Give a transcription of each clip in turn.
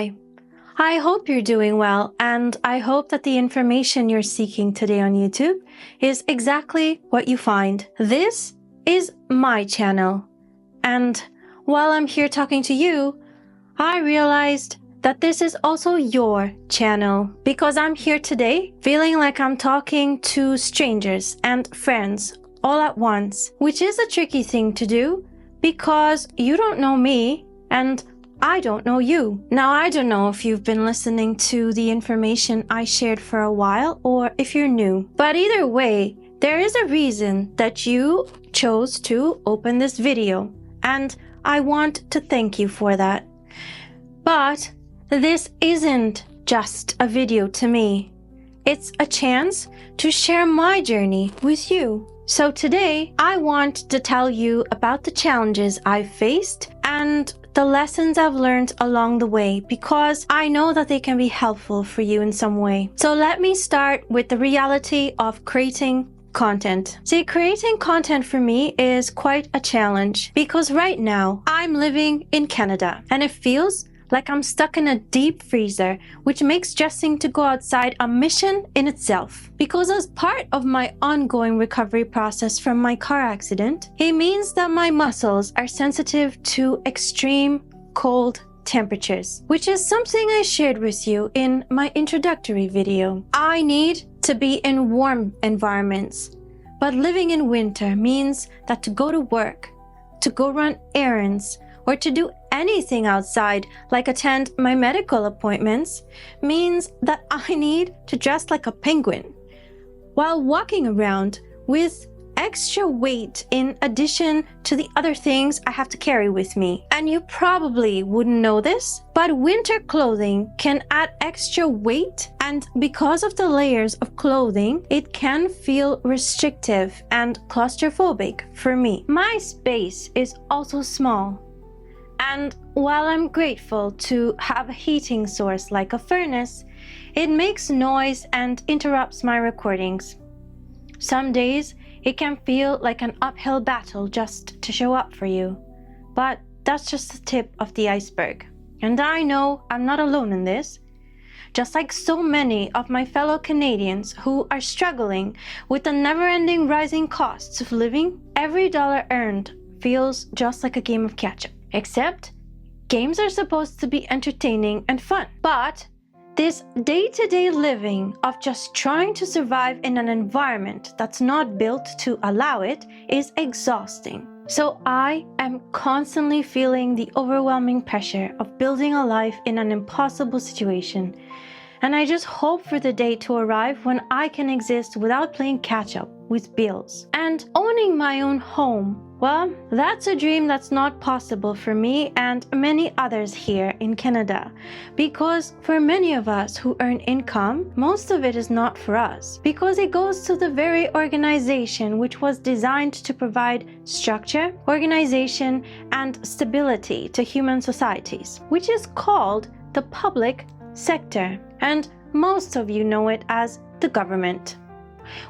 Hi, I hope you're doing well, and I hope that the information you're seeking today on YouTube is exactly what you find. This is my channel, and while I'm here talking to you, I realized that this is also your channel because I'm here today feeling like I'm talking to strangers and friends all at once, which is a tricky thing to do because you don't know me and I don't know you. Now, I don't know if you've been listening to the information I shared for a while or if you're new, but either way, there is a reason that you chose to open this video, and I want to thank you for that. But this isn't just a video to me. It's a chance to share my journey with you. So today, I want to tell you about the challenges I've faced and the lessons I've learned along the way because I know that they can be helpful for you in some way. So let me start with the reality of creating content. See, creating content for me is quite a challenge because right now I'm living in Canada and it feels like I'm stuck in a deep freezer, which makes dressing to go outside a mission in itself. Because as part of my ongoing recovery process from my car accident, it means that my muscles are sensitive to extreme cold temperatures, which is something I shared with you in my introductory video. I need to be in warm environments, but living in winter means that to go to work, to go run errands, or to do anything outside, like attend my medical appointments, means that I need to dress like a penguin while walking around with extra weight in addition to the other things I have to carry with me. And you probably wouldn't know this, but winter clothing can add extra weight, and because of the layers of clothing, it can feel restrictive and claustrophobic for me. My space is also small. And while I'm grateful to have a heating source like a furnace, it makes noise and interrupts my recordings. Some days, it can feel like an uphill battle just to show up for you. But that's just the tip of the iceberg. And I know I'm not alone in this. Just like so many of my fellow Canadians who are struggling with the never-ending rising costs of living, every dollar earned feels just like a game of catch-up. Except, games are supposed to be entertaining and fun. But this day-to-day living of just trying to survive in an environment that's not built to allow it is exhausting. So I am constantly feeling the overwhelming pressure of building a life in an impossible situation. And I just hope for the day to arrive when I can exist without playing catch-up with bills. And owning my own home, well, that's a dream that's not possible for me and many others here in Canada. Because for many of us who earn income, most of it is not for us. Because it goes to the very organization which was designed to provide structure, organization, and stability to human societies, which is called the public sector. And most of you know it as the government,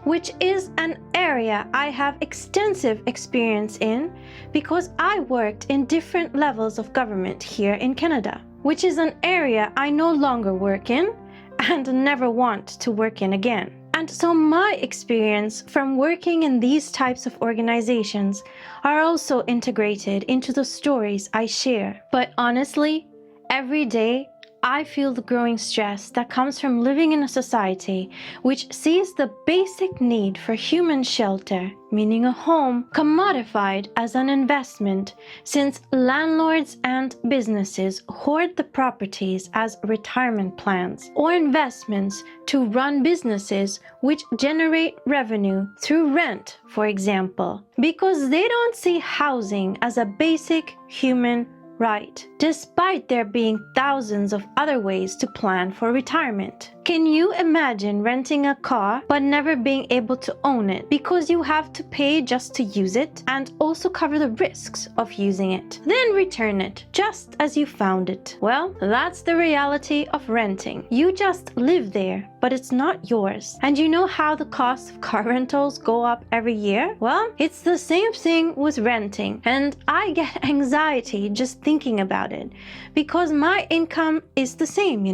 which is an area I have extensive experience in because I worked in different levels of government here in Canada, which is an area I no longer work in and never want to work in again. And so my experience from working in these types of organizations are also integrated into the stories I share. But honestly, every day, I feel the growing stress that comes from living in a society which sees the basic need for human shelter, meaning a home, commodified as an investment, since landlords and businesses hoard the properties as retirement plans or investments to run businesses which generate revenue through rent, for example, because they don't see housing as a basic human right, despite there being thousands of other ways to plan for retirement. Can you imagine renting a car but never being able to own it because you have to pay just to use it and also cover the risks of using it, then return it just as you found it? Well, that's the reality of renting. You just live there, but it's not yours. And you know how the cost of car rentals go up every year? Well, it's the same thing with renting, and I get anxiety just thinking thinking about it because my income is the same,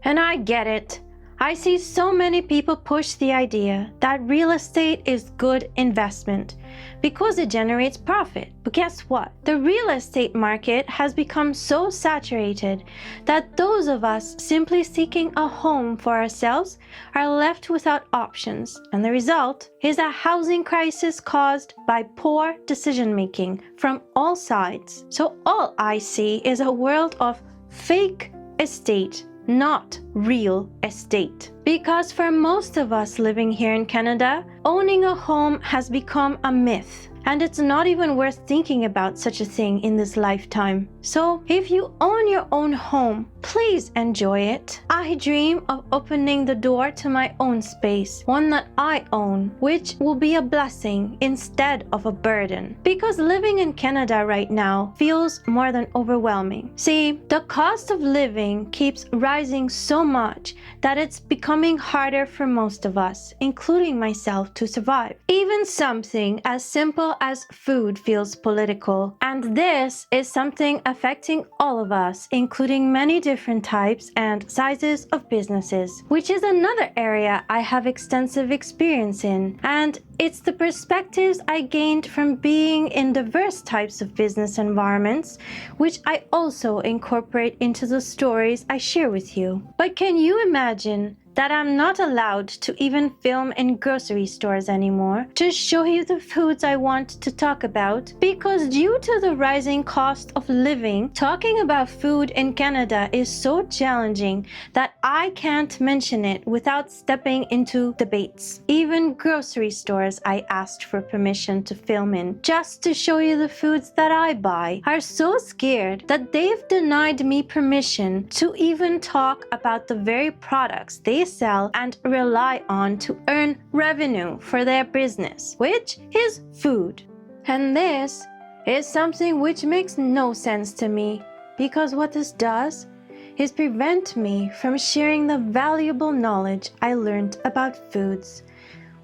And I get it. I see so many people push the idea that real estate is good investment because it generates profit. But guess what? The real estate market has become so saturated that those of us simply seeking a home for ourselves are left without options. And the result is a housing crisis caused by poor decision making from all sides. So all I see is a world of fake estate, not real estate. Because for most of us living here in Canada, owning a home has become a myth. And it's not even worth thinking about such a thing in this lifetime. So if you own your own home, please enjoy it. I dream of opening the door to my own space, one that I own, which will be a blessing instead of a burden. Because living in Canada right now feels more than overwhelming. See, the cost of living keeps rising so much that it's becoming harder for most of us, including myself, to survive. Even something as simple as food feels political, and this is something affecting all of us, including many different types and sizes of businesses, which is another area I have extensive experience in, and it's the perspectives I gained from being in diverse types of business environments, which I also incorporate into the stories I share with you. But can you imagine that I'm not allowed to even film in grocery stores anymore to show you the foods I want to talk about? Because due to the rising cost of living, talking about food in Canada is so challenging that I can't mention it without stepping into debates. Even grocery stores I asked for permission to film in just to show you the foods that I buy are so scared that they've denied me permission to even talk about the very products they sell and rely on to earn revenue for their business, which is food. And this is something which makes no sense to me, because what this does is prevent me from sharing the valuable knowledge I learned about foods,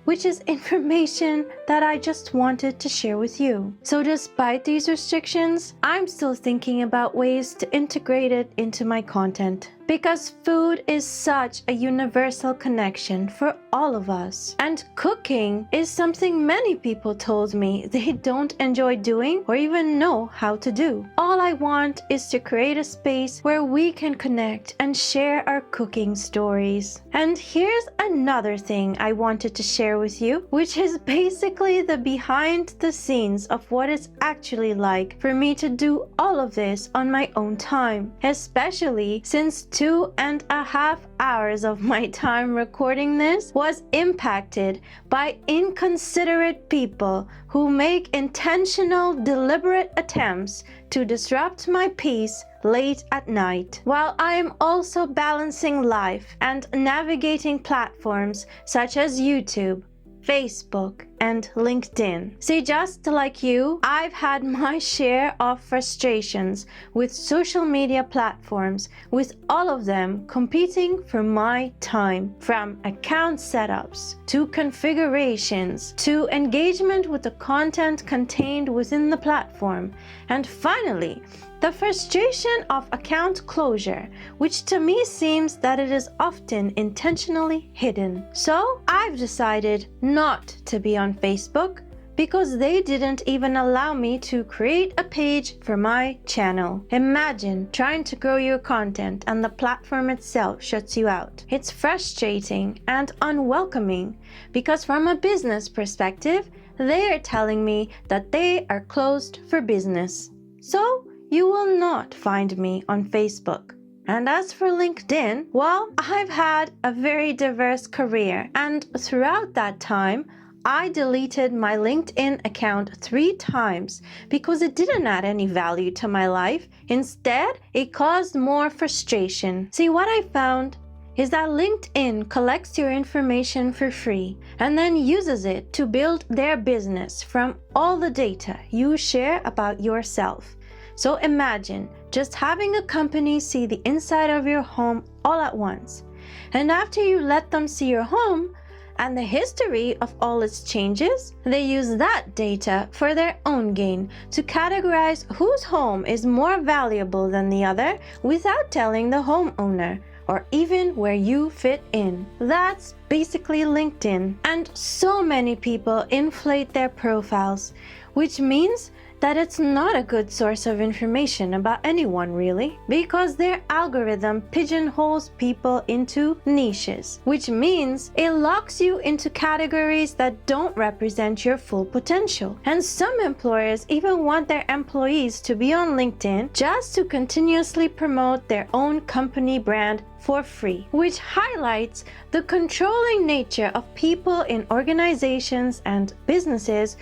which is information that I just wanted to share with you. So despite these restrictions, I'm still thinking about ways to integrate it into my content. Because food is such a universal connection for all of us. And cooking is something many people told me they don't enjoy doing or even know how to do. All I want is to create a space where we can connect and share our cooking stories. And here's another thing I wanted to share with you, which is basically the behind the scenes of what it's actually like for me to do all of this on my own time, especially since 2.5 hours of my time recording this was impacted by inconsiderate people who make intentional, deliberate attempts to disrupt my peace late at night, while I am also balancing life and navigating platforms such as YouTube, Facebook, and LinkedIn. See, just like you, I've had my share of frustrations with social media platforms, with all of them competing for my time, from account setups to configurations to engagement with the content contained within the platform, and finally, the frustration of account closure, which to me seems that it is often intentionally hidden. So I've decided not to be on Facebook because they didn't even allow me to create a page for my channel. Imagine trying to grow your content and the platform itself shuts you out. It's frustrating and unwelcoming because from a business perspective, they are telling me that they are closed for business. So you will not find me on Facebook. And as for LinkedIn, well, I've had a very diverse career, and throughout that time, I deleted my LinkedIn account 3 times because it didn't add any value to my life. Instead, it caused more frustration. See, what I found is that LinkedIn collects your information for free and then uses it to build their business from all the data you share about yourself. So imagine just having a company see the inside of your home all at once. And after you let them see your home, and the history of all its changes, they use that data for their own gain to categorize whose home is more valuable than the other without telling the homeowner or even where you fit in. That's basically LinkedIn. And so many people inflate their profiles, which means that it's not a good source of information about anyone really, because their algorithm pigeonholes people into niches, which means it locks you into categories that don't represent your full potential. And some employers even want their employees to be on LinkedIn just to continuously promote their own company brand for free, which highlights the controlling nature of people in organizations and businesses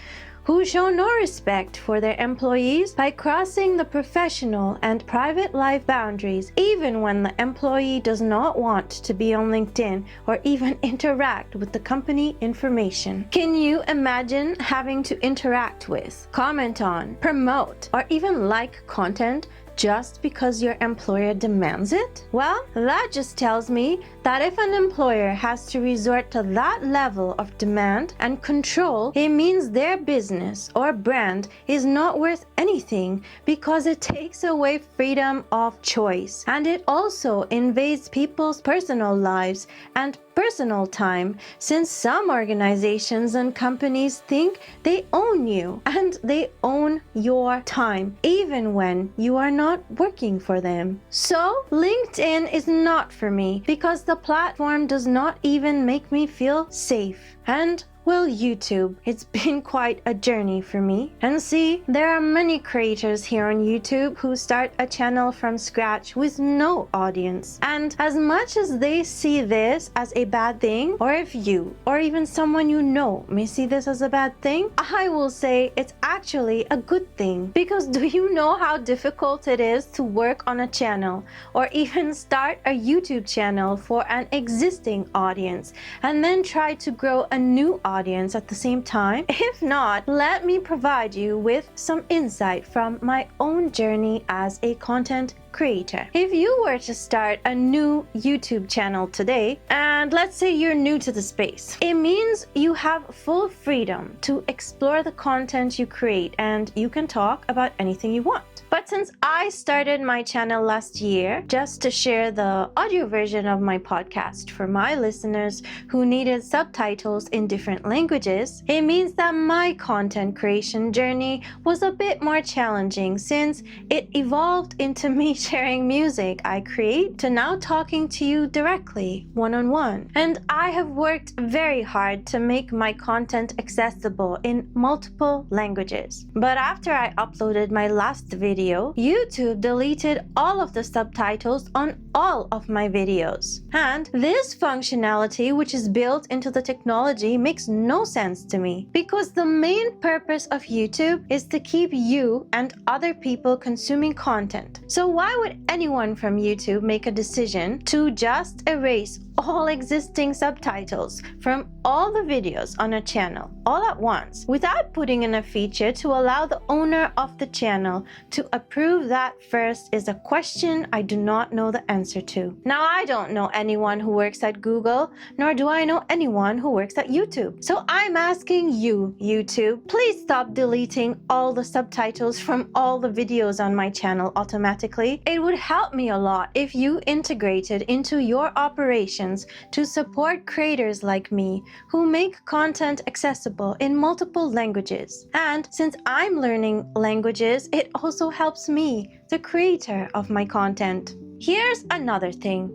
who show no respect for their employees by crossing the professional and private life boundaries, even when the employee does not want to be on LinkedIn or even interact with the company information. Can you imagine having to interact with, comment on, promote, or even like content just because your employer demands it? Well, that just tells me that if an employer has to resort to that level of demand and control, it means their business or brand is not worth anything because it takes away freedom of choice. And it also invades people's personal lives and personal time, since some organizations and companies think they own you and they own your time, even when you are not working for them. So LinkedIn is not for me because the platform does not even make me feel safe. And well, YouTube, it's been quite a journey for me. And see, there are many creators here on YouTube who start a channel from scratch with no audience. And as much as they see this as a bad thing, or if you, or even someone you know may see this as a bad thing, I will say it's actually a good thing. Because do you know how difficult it is to work on a channel, or even start a YouTube channel for an existing audience, and then try to grow a new audience at the same time? If not, let me provide you with some insight from my own journey as a content creator. If you were to start a new YouTube channel today, and let's say you're new to the space, it means you have full freedom to explore the content you create and you can talk about anything you want. But since I started my channel last year just to share the audio version of my podcast for my listeners who needed subtitles in different languages, it means that my content creation journey was a bit more challenging, since it evolved into me sharing music I create to now talking to you directly, one-on-one. And I have worked very hard to make my content accessible in multiple languages. But after I uploaded my last video, YouTube deleted all of the subtitles on all of my videos. And this functionality, which is built into the technology, makes no sense to me, because the main purpose of YouTube is to keep you and other people consuming content. So why would anyone from YouTube make a decision to just erase all existing subtitles from all the videos on a channel all at once without putting in a feature to allow the owner of the channel to approve that? First is a question I do not know the answer to. Now, I don't know anyone who works at Google, nor do I know anyone who works at YouTube. So I'm asking you, YouTube, please stop deleting all the subtitles from all the videos on my channel automatically. It would help me a lot if you integrated into your operations to support creators like me who make content accessible in multiple languages. And since I'm learning languages, it also helps me, the creator of my content. Here's another thing.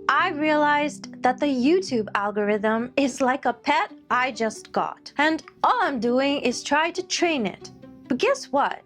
I realized that the YouTube algorithm is like a pet I just got, and all I'm doing is try to train it. But guess what?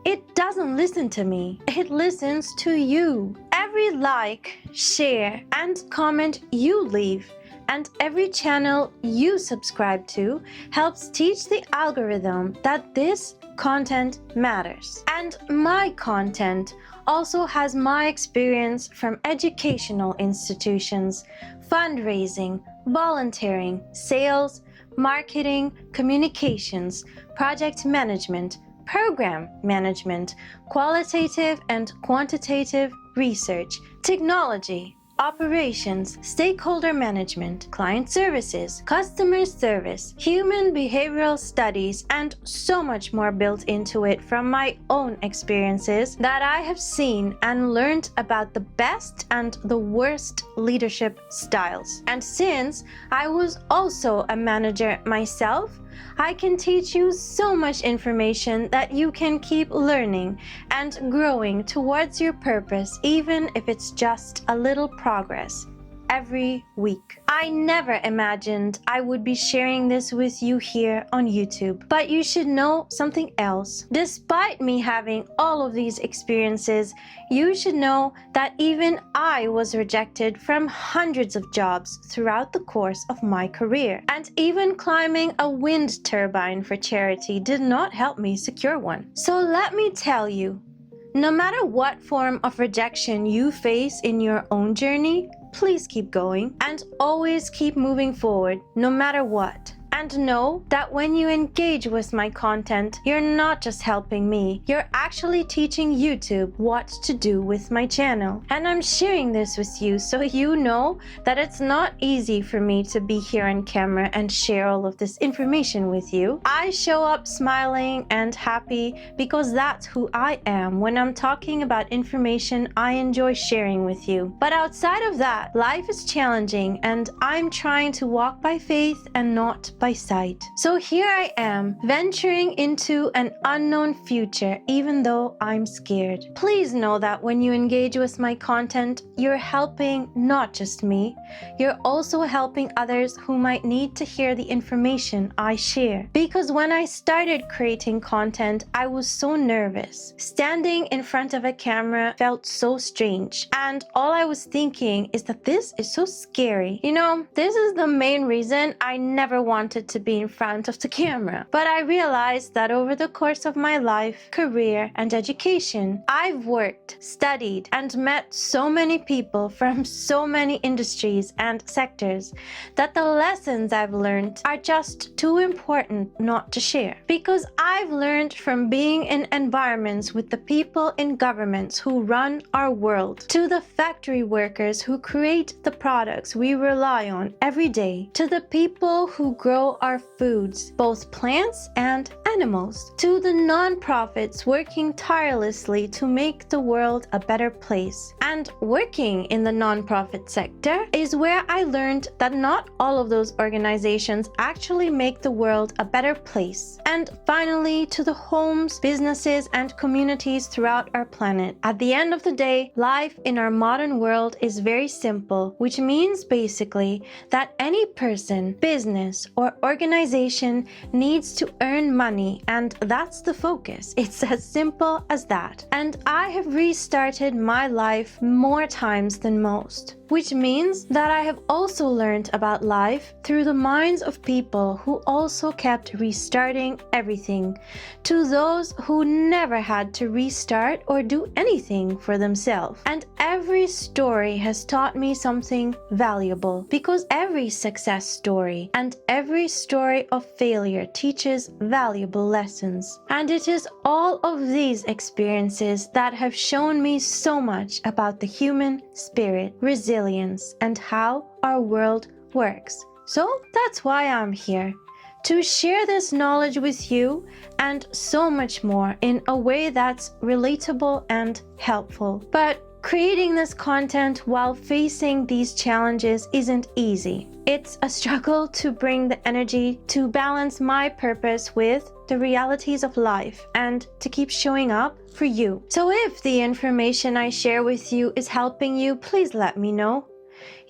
It doesn't listen to me. It listens to you. Every like, share, and comment you leave, and every channel you subscribe to helps teach the algorithm that this content matters. And my content also has my experience from educational institutions, fundraising, volunteering, sales, marketing, communications, project management, program management, qualitative and quantitative research, technology, operations, stakeholder management, client services, customer service, human behavioral studies, and so much more built into it from my own experiences that I have seen and learned about the best and the worst leadership styles. And since I was also a manager myself, I can teach you so much information that you can keep learning and growing towards your purpose, even if it's just a little progress every week. I never imagined I would be sharing this with you here on YouTube, but you should know something else. Despite me having all of these experiences, you should know that even I was rejected from hundreds of jobs throughout the course of my career. And even climbing a wind turbine for charity did not help me secure one. So let me tell you, no matter what form of rejection you face in your own journey, please keep going and always keep moving forward, no matter what. And know that when you engage with my content, you're not just helping me, you're actually teaching YouTube what to do with my channel. And I'm sharing this with you so you know that it's not easy for me to be here on camera and share all of this information with you. I show up smiling and happy because that's who I am when I'm talking about information I enjoy sharing with you. But outside of that, life is challenging and I'm trying to walk by faith and not by sight. So here I am, venturing into an unknown future, even though I'm scared. Please know that when you engage with my content, you're helping not just me, you're also helping others who might need to hear the information I share. Because when I started creating content, I was so nervous. Standing in front of a camera felt so strange. And all I was thinking is that this is so scary. You know, this is the main reason I never wanted to be in front of the camera. But I realized that over the course of my life, career, and education, I've worked, studied, and met so many people from so many industries and sectors that the lessons I've learned are just too important not to share. Because I've learned from being in environments with the people in governments who run our world, to the factory workers who create the products we rely on every day, to the people who grow our foods, both plants and animals, to the non-profits working tirelessly to make the world a better place. And working in the non-profit sector is where I learned that not all of those organizations actually make the world a better place. And finally, to the homes, businesses, and communities throughout our planet. At the end of the day, life in our modern world is very simple, which means basically that any person, business, or organization needs to earn money, and that's the focus. It's as simple as that. And I have restarted my life more times than most, which means that I have also learned about life through the minds of people who also kept restarting everything, to those who never had to restart or do anything for themselves. And every story has taught me something valuable, because every success story and every story of failure teaches valuable lessons. And it is all of these experiences that have shown me so much about the human spirit, resilience, and how our world works. So that's why I'm here, to share this knowledge with you and so much more in a way that's relatable and helpful. But creating this content while facing these challenges isn't easy. It's a struggle to bring the energy to balance my purpose with the realities of life and to keep showing up for you. So if the information I share with you is helping you, please let me know.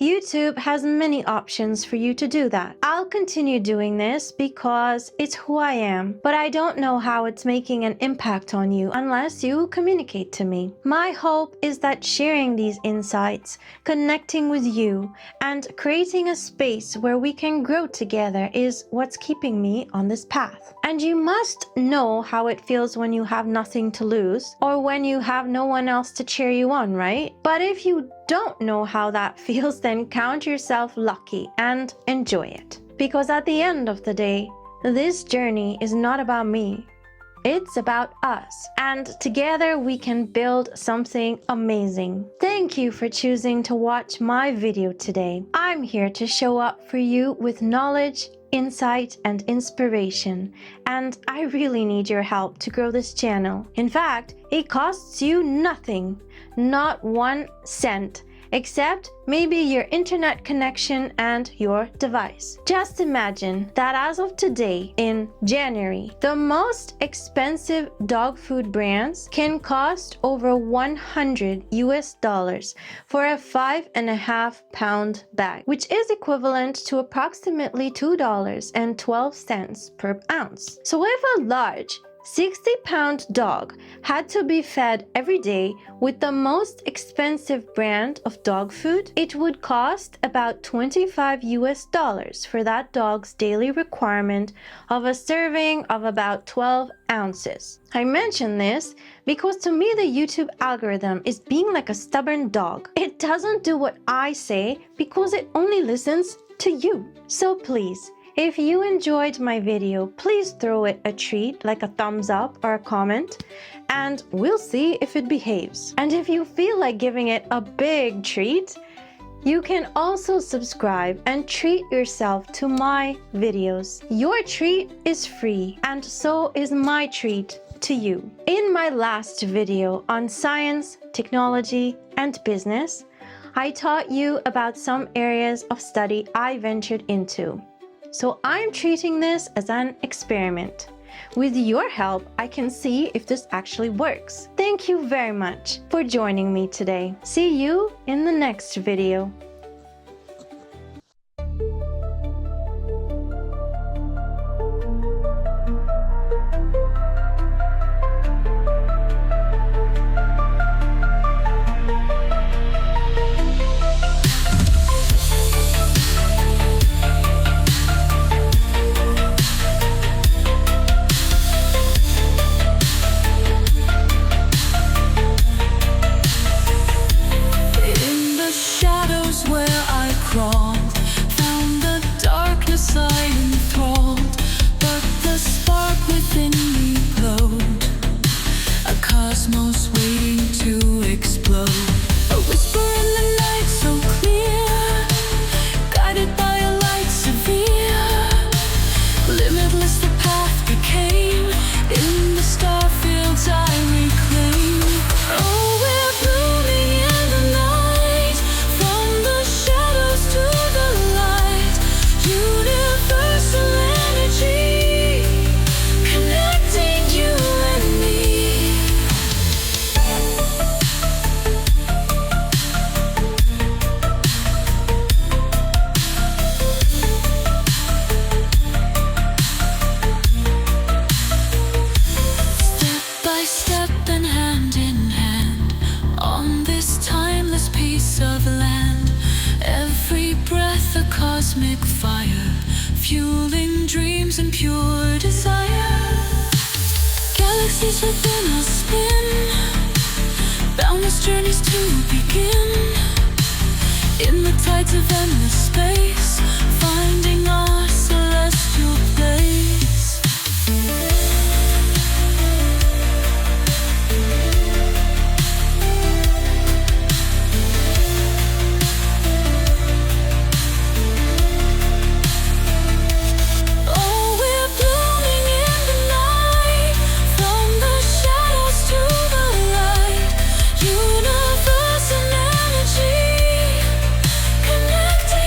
YouTube has many options for you to do that. I'll continue doing this because it's who I am, but I don't know how it's making an impact on you unless you communicate to me. My hope is that sharing these insights, connecting with you, and creating a space where we can grow together is what's keeping me on this path. And you must know how it feels when you have nothing to lose, or when you have no one else to cheer you on, right? But if you don't know how that feels, then count yourself lucky and enjoy it. Because at the end of the day, this journey is not about me. It's about us, and together we can build something amazing. Thank you for choosing to watch my video today. I'm here to show up for you with knowledge, insight, and inspiration, and I really need your help to grow this channel. In fact, it costs you nothing, not 1 cent, except maybe your internet connection and your device. Just imagine that as of today, in January, the most expensive dog food brands can cost over $100 for a 5.5-pound bag, which is equivalent to approximately $2.12 per ounce. So if a large 60-pound dog had to be fed every day with the most expensive brand of dog food, it would cost about $25 for that dog's daily requirement of a serving of about 12 ounces. I mention this because to me the YouTube algorithm is being like a stubborn dog. It doesn't do what I say because it only listens to you. So please, if you enjoyed my video, please throw it a treat like a thumbs up or a comment, and we'll see if it behaves. And if you feel like giving it a big treat, you can also subscribe and treat yourself to my videos. Your treat is free, and so is my treat to you. In my last video on science, technology, and business, I taught you about some areas of study I ventured into. So I'm treating this as an experiment. With your help, I can see if this actually works. Thank you very much for joining me today. See you in the next video. Cosmic fire, fueling dreams and pure desire. Galaxies within us spin, boundless journeys to begin. In the tides of endless space, finding our celestial place. Connected